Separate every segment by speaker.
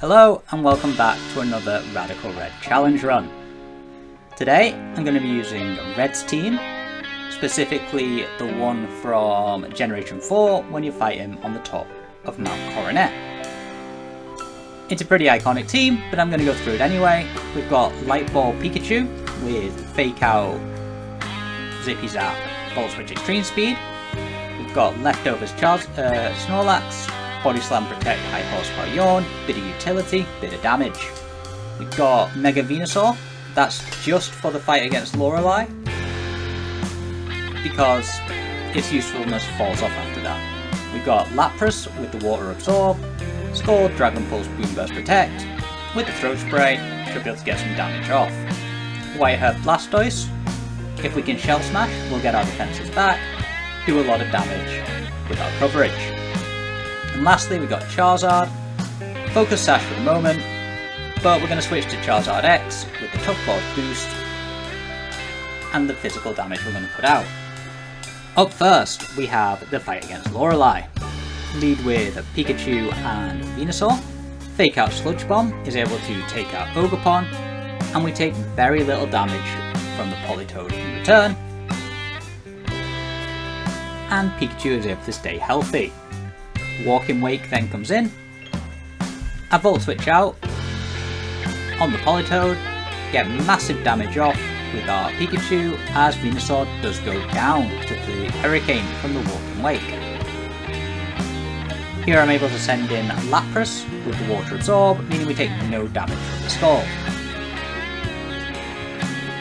Speaker 1: Hello and welcome back to another Radical Red challenge run. Today I'm going to be using Red's team, specifically the one from Generation 4 when you fight him on the top of Mount Coronet. It's a pretty iconic team, but I'm going to go through it anyway. We've got Light Ball Pikachu with Fake Out, Zippy Zap, Volt Switch Extreme Speed. We've got Leftovers Snorlax, Body Slam Protect, High Horsepower Yawn, bit of utility, bit of damage. We've got Mega Venusaur, that's just for the fight against Lorelei, because its usefulness falls off after that. We've got Lapras with the Water Absorb, Scald, Dragon Pulse, Boom Burst Protect, with the Throat Spray, should be able to get some damage off. White Herb Blastoise, if we can Shell Smash, we'll get our defenses back, do a lot of damage with our coverage. And lastly, we got Charizard, Focus Sash for the moment, but we're going to switch to Charizard X with the Tough Lord boost and the physical damage we're going to put out. Up first, we have the fight against Lorelei. Lead with Pikachu and Venusaur. Fake Out Sludge Bomb is able to take out Ogerpon, and we take very little damage from the Politoed in return. And Pikachu is able to stay healthy. Walking Wake then comes in. I Volt Switch out on the Politoed, get massive damage off with our Pikachu as Venusaur does go down to the Hurricane from the Walking Wake. Here I'm able to send in Lapras with the Water Absorb, meaning we take no damage from the Scald.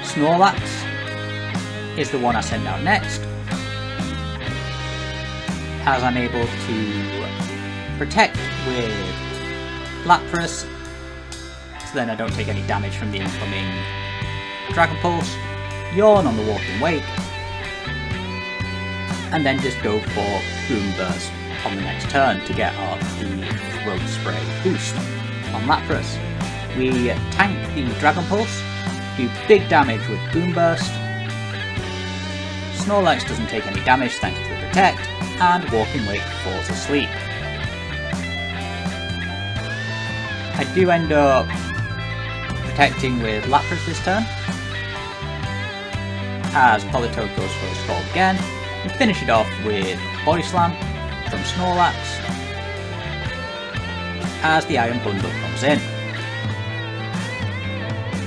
Speaker 1: Snorlax is the one I send out next, as I'm able to protect with Lapras, so then I don't take any damage from the incoming Dragon Pulse, Yawn on the Walking Wake, and then just go for Boom Burst on the next turn to get the Throat Spray boost on Lapras. We tank the Dragon Pulse, do big damage with Boom Burst. Snorlax doesn't take any damage thanks to the Protect, and Walking Wake falls asleep. I do end up protecting with Lapras this turn, as Politoed goes for a Scald again. We finish it off with Body Slam from Snorlax, as the Iron Bundle comes in.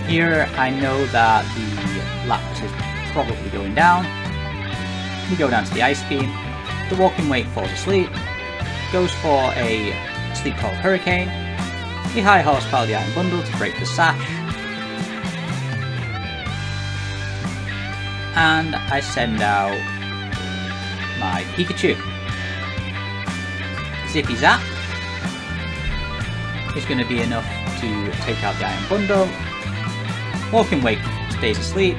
Speaker 1: Here I know that the Lapras is probably going down. We go down to the Ice Beam. The Walking Wake falls asleep, goes for a Sleep Cold Hurricane. We High Horsepower the Iron Bundle to break the Sash, and I send out my Pikachu. Zippy Zap is going to be enough to take out the Iron Bundle. Walking Wake stays asleep.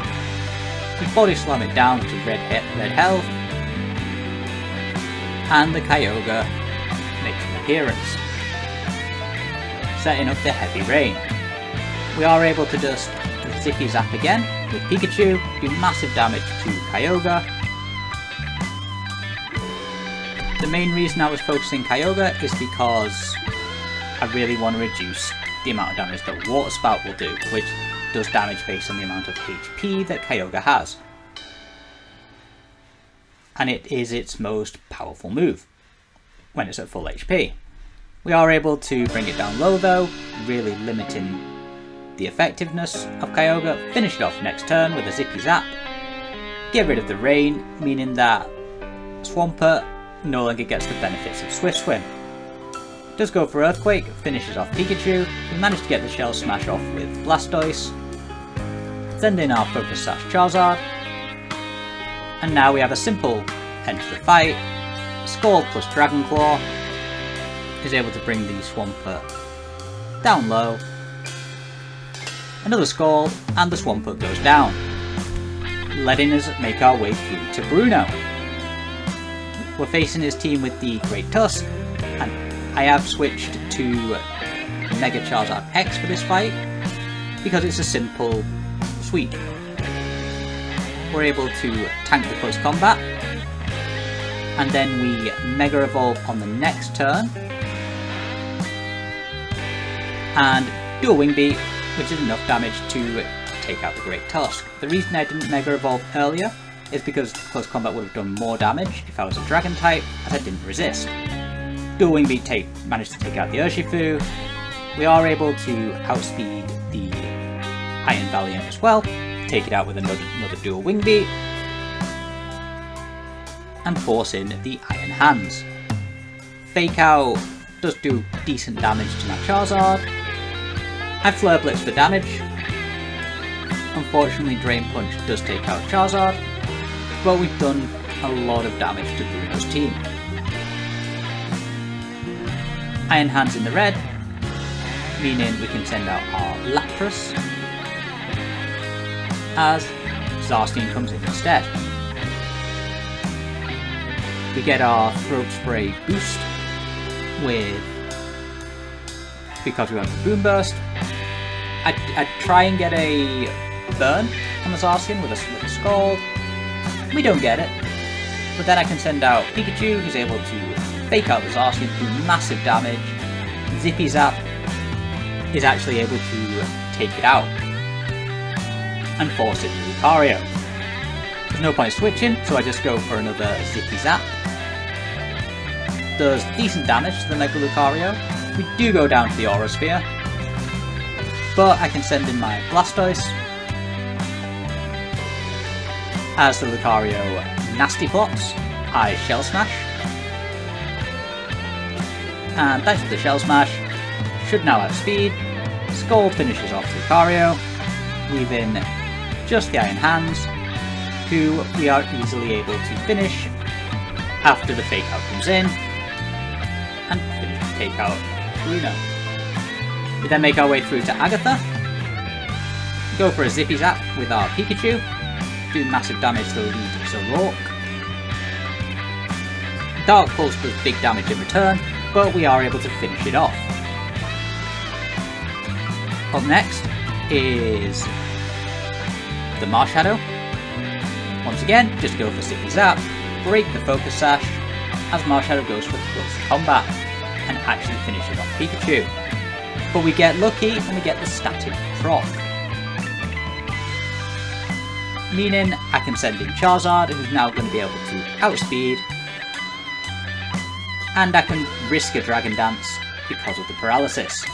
Speaker 1: We Body Slam it down to red health, and the Kyogre makes an appearance, setting up the Heavy Rain. We are able to just Zippy Zap again with Pikachu, do massive damage to Kyogre. The main reason I was focusing Kyogre is because I really want to reduce the amount of damage that Water Spout will do, which does damage based on the amount of HP that Kyogre has. And it is its most powerful move when it's at full HP. We are able to bring it down low though, really limiting the effectiveness of Kyogre. Finish it off next turn with a Zippy Zap. Get rid of the rain, meaning that Swampert no longer gets the benefits of Swift Swim. Does go for Earthquake, finishes off Pikachu. We manage to get the Shell Smash off with Blastoise. Send in our Focus Sash Charizard. And now we have a simple end to the fight. Scald plus Dragon Claw is able to bring the Swampert down low. Another Scald, and the Swampert goes down, letting us make our way through to Bruno. We're facing his team with the Great Tusk, and I have switched to Mega Charizard X for this fight, because it's a simple sweep. We're able to tank the close combat, and then we Mega Evolve on the next turn, and do a Wing Beat, which is enough damage to take out the Great Tusk. The reason I didn't Mega Evolve earlier is because Close Combat would have done more damage if I was a Dragon type, as I didn't resist. Dual Wing Beat managed to take out the Urshifu. We are able to outspeed the Iron Valiant as well, take it out with another Dual Wing Beat, and force in the Iron Hands. Fake Out does do decent damage to my Charizard. I Flare Blitz for damage. Unfortunately, Drain Punch does take out Charizard, but we've done a lot of damage to Bruno's team. Iron Hands in the red, meaning we can send out our Lapras, as Zacian comes in instead. We get our Throat Spray boost because we went for Boom Burst. I'd try and get a burn on the Zacian with a Scald. We don't get it, but then I can send out Pikachu, who's able to fake out the Zacian, do massive damage. Zippy Zap is actually able to take it out and force it to Lucario. There's no point switching, so I just go for another Zippy Zap. Does decent damage to the Mega Lucario. We do go down to the Aura Sphere, but I can send in my Blastoise as the Lucario Nasty Plots. I Shell Smash, and thanks to the Shell Smash, should now outspeed. Scald finishes off Lucario, leaving just the Iron Hands, who we are easily able to finish after the Fake Out comes in, and finish the Take Out Bruno. We then make our way through to Agatha, go for a Zippy Zap with our Pikachu, do massive damage to the lead Zoroark. Dark Pulse does big damage in return, but we are able to finish it off. Up next is the Marshadow. Once again, just go for Zippy Zap, break the Focus Sash, as Marshadow goes for Close Combat, and actually finishes off Pikachu. But we get lucky and we get the Static Proc, meaning I can send in Charizard, who's now going to be able to outspeed, and I can risk a Dragon Dance because of the paralysis.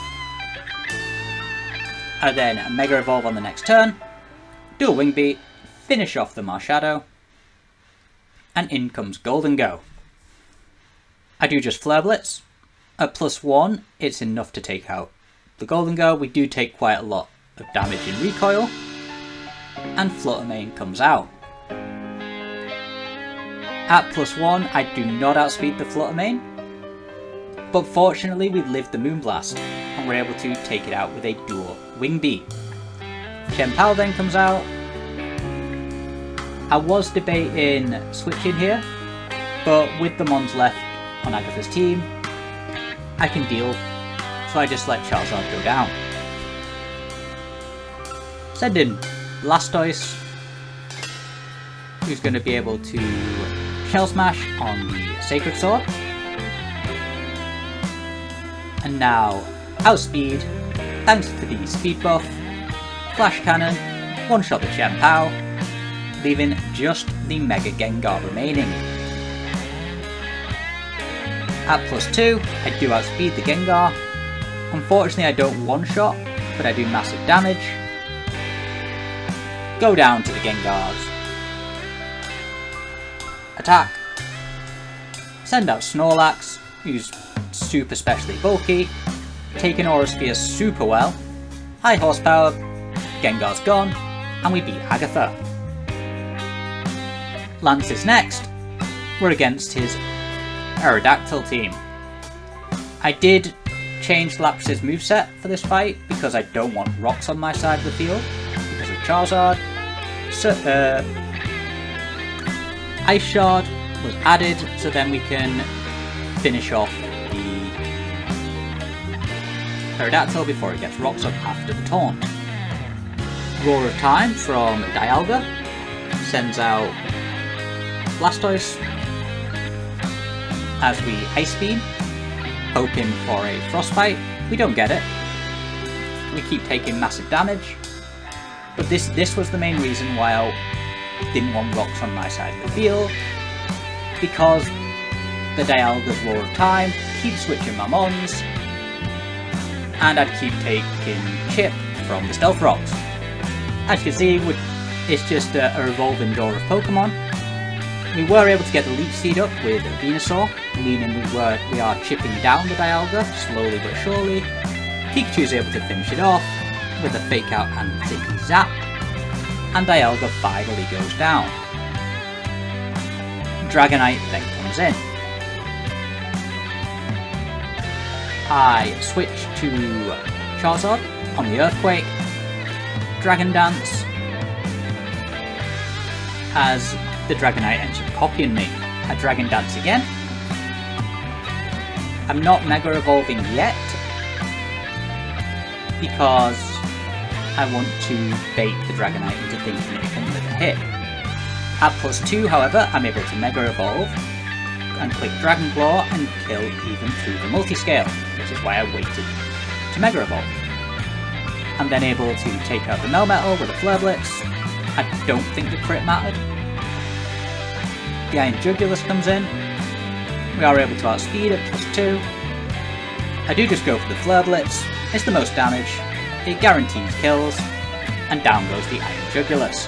Speaker 1: I then Mega Evolve on the next turn, do a Wing Beat, finish off the Marshadow, and in comes Gholdengo. I do just Flare Blitz. At +1, it's enough to take out the Gholdengo. We do take quite a lot of damage in recoil, and Flutter Mane comes out. At +1, I do not outspeed the Flutter Mane, but fortunately we lived the Moonblast, and we're able to take it out with a dual Wing Beat. Chien-Pao then comes out. I was debating switching here, but with the Mons left on Agatha's team, I can deal, so I just let Charizard go down. Send in Blastoise, who's going to be able to Shell Smash on the Sacred Sword. And now, outspeed, thanks to the speed buff, Flash Cannon, one-shot the Chien-Pao, leaving just the Mega Gengar remaining. At +2, I do outspeed the Gengar. Unfortunately I don't one-shot, but I do massive damage. Go down to the Gengars. Attack. Send out Snorlax, who's super specially bulky, taking Aura Sphere super well. High horsepower, Gengar's gone, and we beat Agatha. Lance is next. We're against his Aerodactyl team. I did change Lapras' moveset for this fight because I don't want rocks on my side of the field because of Charizard. So, Ice Shard was added so then we can finish off the Aerodactyl before it gets rocks up after the taunt. Roar of Time from Dialga sends out Blastoise as we Ice Beam, hoping for a Frostbite. We don't get it, we keep taking massive damage. But this was the main reason why I didn't want rocks on my side of the field, because the Dialga's Law of Time keeps switching my mons, and I'd keep taking chip from the Stealth Rocks. As you can see, it's just a revolving door of Pokemon. We were able to get the Leech Seed up with Venusaur, meaning we are chipping down the Dialga slowly but surely. Pikachu is able to finish it off with a Fake Out and Zippy Zap, and Dialga finally goes down. Dragonite then comes in. I switch to Charizard on the Earthquake, Dragon Dance, as the Dragonite ends up copying me. I Dragon Dance again. I'm not Mega Evolving yet, because I want to bait the Dragonite into thinking it can live a hit. At +2, however, I'm able to Mega Evolve and click Dragon Claw and kill even through the multiscale, which is why I waited to Mega Evolve. I'm then able to take out the Melmetal with a Flare Blitz. I don't think the crit mattered. The Iron Jugulus comes in. We are able to outspeed at +2. I do just go for the Flare Blitz. It's the most damage, it guarantees kills, and down goes the Iron Jugulus,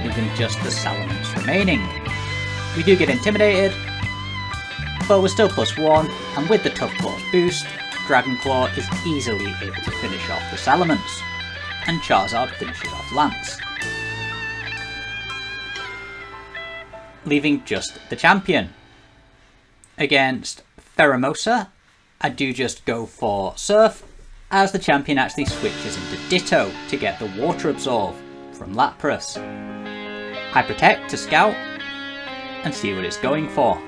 Speaker 1: leaving just the Salamence remaining. We do get intimidated, but we're still +1, and with the Tough Claws boost, Dragon Claw is easily able to finish off the Salamence, and Charizard finishes off Lance, leaving just the champion. Against Pheromosa, I do just go for Surf, as the champion actually switches into Ditto to get the Water Absorb from Lapras. I Protect to scout and see what it's going for.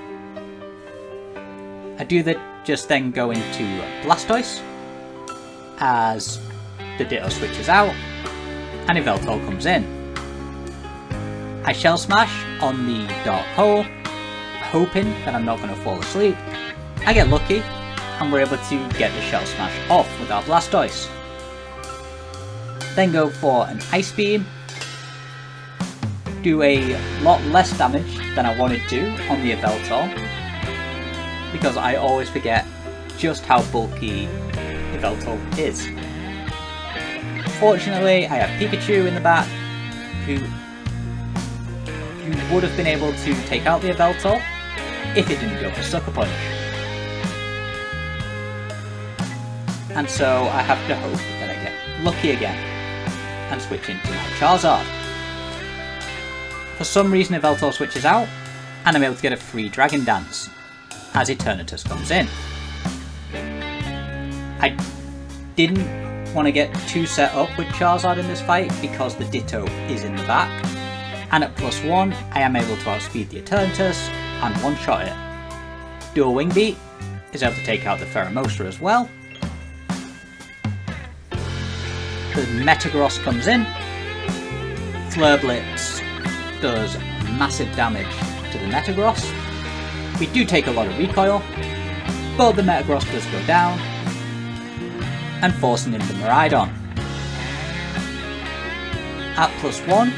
Speaker 1: I do just then go into Blastoise, as the Ditto switches out and Yveltal comes in. I Shell Smash on the Dark Hole, hoping that I'm not going to fall asleep. I get lucky, and we're able to get the Shell Smash off with our Blastoise. Then go for an Ice Beam, do a lot less damage than I wanted to on the Yveltal, because I always forget just how bulky Yveltal is. Fortunately, I have Pikachu in the back, who would have been able to take out the Yveltal if it didn't go for Sucker Punch. And so I have to hope that I get lucky again and switch into my Charizard. For some reason Yveltal switches out, and I'm able to get a free Dragon Dance as Eternatus comes in. I didn't want to get too set up with Charizard in this fight because the Ditto is in the back, and at +1 I am able to outspeed the Eternatus and one-shot it. Dual Wing Beat is able to take out the Pheromosa as well. The Metagross comes in, Flare Blitz does massive damage to the Metagross. We do take a lot of recoil, but the Metagross does go down, and forcing in the Miraidon. At +1,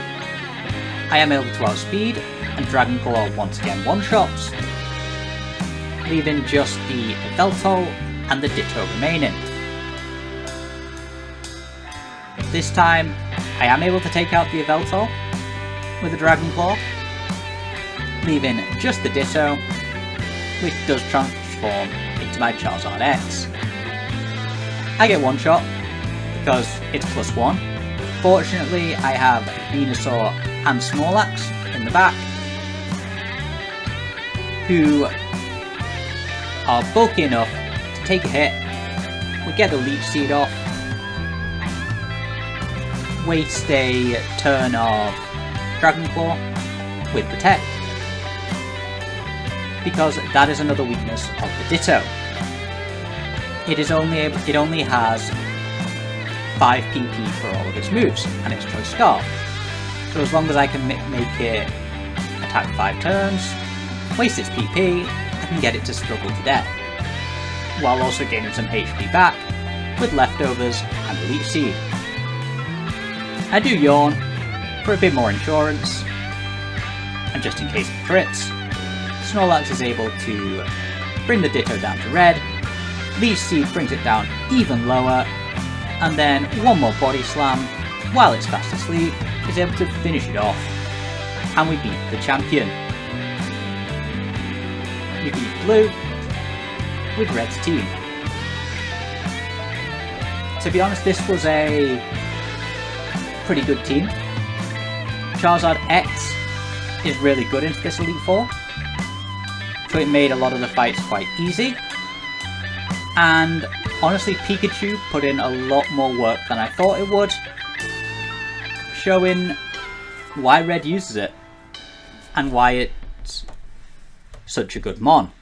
Speaker 1: I am able to outspeed, and Dragon Claw once again one-shots, leaving just the Yveltal and the Ditto remaining. This time, I am able to take out the Yveltal with a Dragon Claw, leaving just the Ditto, which does transform into my Charizard X. I get one shot because it's +1. Fortunately, I have Venusaur and Snorlax in the back, who are bulky enough to take a hit. We get the Leech Seed off, waste a turn of Dragon Claw with Protect, because that is another weakness of the Ditto. It only has 5 PP for all of its moves, and its Choice Scarf. So as long as I can make it attack 5 turns, waste its PP, I can get it to struggle to death, while also gaining some HP back, with leftovers and a leech seed. I do yawn for a bit more insurance, and just in case it crits, Snorlax is able to bring the Ditto down to red, Leech Seed brings it down even lower, and then one more Body Slam while it's fast asleep is able to finish it off, and we beat the champion. We beat Blue with Red's team. To be honest, this was a pretty good team. Charizard X is really good into this Elite Four, so it made a lot of the fights quite easy. And honestly, Pikachu put in a lot more work than I thought it would, showing why Red uses it and why it's such a good mon.